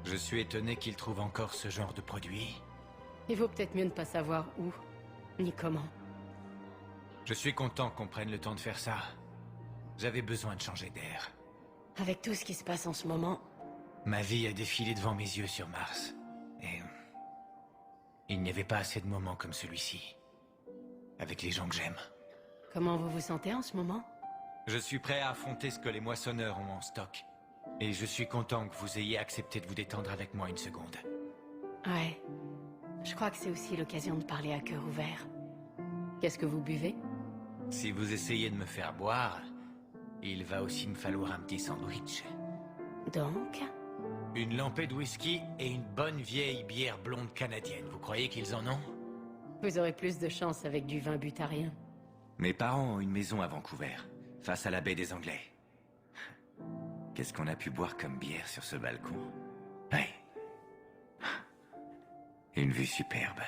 Je suis étonné qu'il trouve encore ce genre de produit. Il vaut peut-être mieux ne pas savoir où, ni comment. Je suis content qu'on prenne le temps de faire ça. J'avais besoin de changer d'air. Avec tout ce qui se passe en ce moment, Ma vie a défilé devant mes yeux sur Mars. Et... il n'y avait pas assez de moments comme celui-ci. Avec les gens que j'aime. comment vous vous sentez en ce moment? Je suis prêt à affronter ce que les moissonneurs ont en stock. Et je suis content que vous ayez accepté de vous détendre avec moi une seconde. Ouais. Je crois que c'est aussi l'occasion de parler à cœur ouvert. Qu'est-ce que vous buvez? Si vous essayez de me faire boire, il va aussi me falloir un petit sandwich. Donc? Une lampée de whisky et une bonne vieille bière blonde canadienne. Vous croyez qu'ils en ont? Vous aurez plus de chance avec du vin butarien. Mes parents ont une maison à Vancouver, face à la baie des Anglais. Qu'est-ce qu'on a pu boire comme bière sur ce balcon? Ouais. Une vue superbe.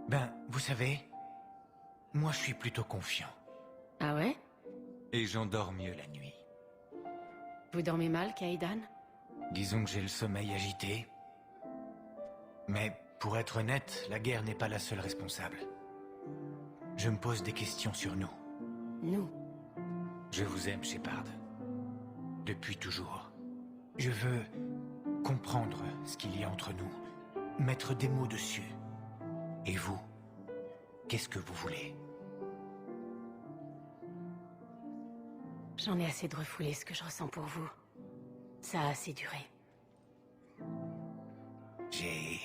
Ben, vous savez, moi je suis plutôt confiant. Ah ouais? Et j'endors mieux la nuit. Vous dormez mal, Kaidan? Disons que j'ai le sommeil agité. Mais pour être honnête, la guerre n'est pas la seule responsable. Je me pose des questions sur nous. Nous? Je vous aime, Shepard. Depuis toujours. Je veux comprendre ce qu'il y a entre nous. Mettre des mots dessus. Et vous? Qu'est-ce que vous voulez? J'en ai assez de refouler ce que je ressens pour vous. Ça a assez duré. J'ai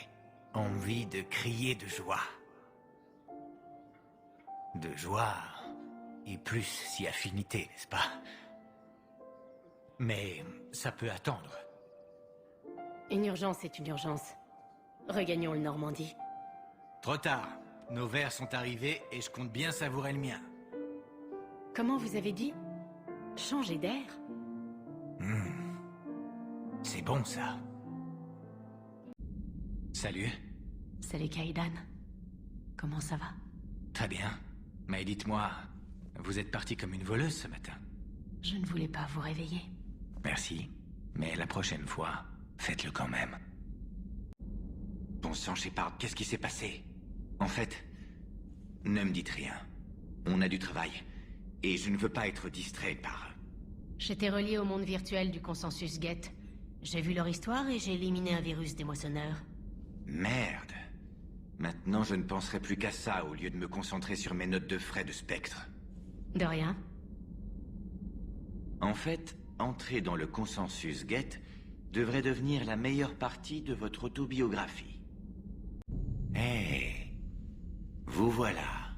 envie de crier de joie. De joie et plus si affinité, n'est-ce pas? Mais ça peut attendre. Une urgence est une urgence. Regagnons le Normandie. Trop tard. Nos verres sont arrivés et je compte bien savourer le mien. Comment vous avez dit? Changer d'air? C'est bon, ça. Salut. Salut Kaidan. Comment ça va? Très bien. Mais dites-moi, vous êtes parti comme une voleuse ce matin? Je ne voulais pas vous réveiller. Merci. Mais la prochaine fois, faites-le quand même. Bon sang, Shepard, qu'est-ce qui s'est passé? En fait, ne me dites rien. On a du travail. Et je ne veux pas être distrait par... J'étais relié au monde virtuel du consensus Geth. J'ai vu leur histoire et j'ai éliminé un virus des moissonneurs. Merde. Maintenant, je ne penserai plus qu'à ça au lieu de me concentrer sur mes notes de frais de spectre. De rien. En fait, entrer dans le consensus Geth devrait devenir la meilleure partie de votre autobiographie. Hé, vous voilà.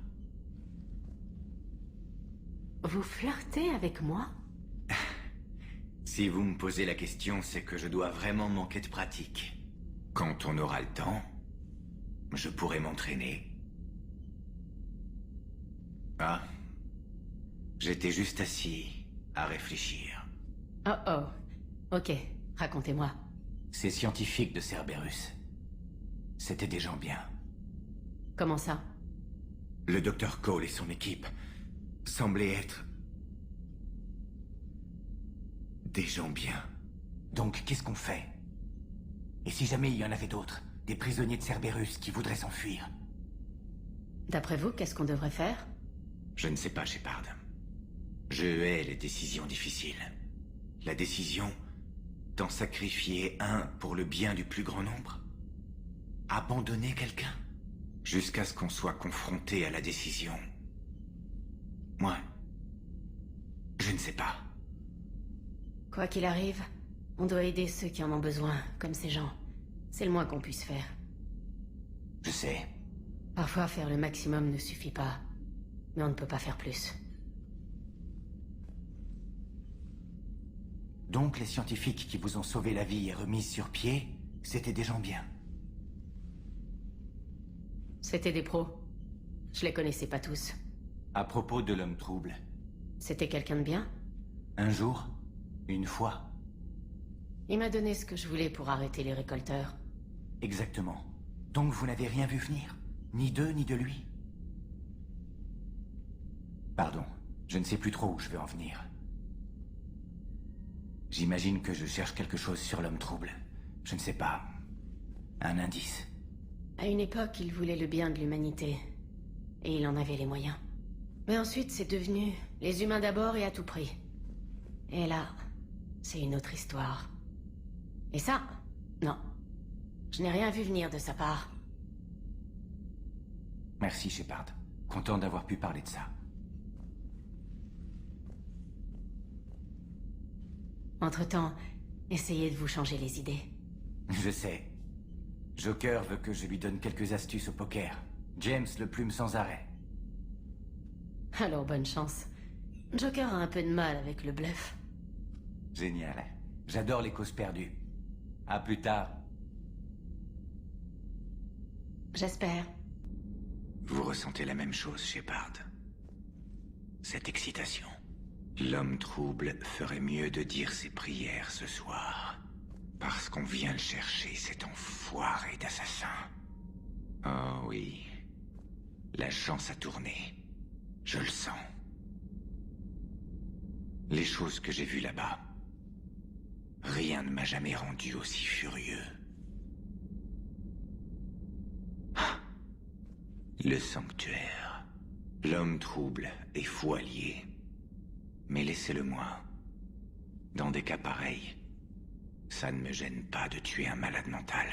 Vous flirtez avec moi? Si vous me posez la question, c'est que je dois vraiment manquer de pratique. Quand on aura le temps, je pourrai m'entraîner. Ah, j'étais juste assis à réfléchir. Oh oh. Ok, racontez-moi. Ces scientifiques de Cerberus, c'étaient des gens bien. Comment ça? Le docteur Cole et son équipe semblaient être... des gens bien. Donc, qu'est-ce qu'on fait? Et si jamais il y en avait d'autres? Des prisonniers de Cerberus qui voudraient s'enfuir? D'après vous, qu'est-ce qu'on devrait faire? Je ne sais pas, Shepard. Je hais les décisions difficiles. La décision d'en sacrifier un pour le bien du plus grand nombre? Abandonner quelqu'un? Jusqu'à ce qu'on soit confronté à la décision. Moi, je ne sais pas. Quoi qu'il arrive, on doit aider ceux qui en ont besoin, comme ces gens. C'est le moins qu'on puisse faire. Je sais. Parfois, faire le maximum ne suffit pas. Mais on ne peut pas faire plus. Donc les scientifiques qui vous ont sauvé la vie et remise sur pied, c'était des gens bien. C'était des pros. Je les connaissais pas tous. À propos de l'homme trouble, C'était quelqu'un de bien? un jour, une fois, Il m'a donné ce que je voulais pour arrêter les récolteurs. exactement. Donc vous n'avez rien vu venir? Ni d'eux, ni de lui? Pardon, je ne sais plus trop où je veux en venir. J'imagine que je cherche quelque chose sur l'homme trouble. Je ne sais pas. Un indice. À une époque, il voulait le bien de l'humanité. Et il en avait les moyens. Mais ensuite, c'est devenu les humains d'abord et à tout prix. Et là, c'est une autre histoire. Et ça, non. Je n'ai rien vu venir de sa part. Merci, Shepard. Content d'avoir pu parler de ça. Entre-temps, essayez de vous changer les idées. Je sais. Joker veut que je lui donne quelques astuces au poker. James le plume sans arrêt. Alors bonne chance. Joker a un peu de mal avec le bluff. Génial. J'adore les causes perdues. À plus tard. J'espère. Vous ressentez la même chose, Shepard. Cette excitation. L'homme trouble ferait mieux de dire ses prières ce soir. Parce qu'on vient le chercher, cet enfoiré d'assassin. Oh oui. La chance a tourné. Je le sens. Les choses que j'ai vues là-bas. Rien ne m'a jamais rendu aussi furieux. Ah. Le sanctuaire. L'homme trouble est fou allié. Mais laissez-le-moi. Dans des cas pareils, ça ne me gêne pas de tuer un malade mental.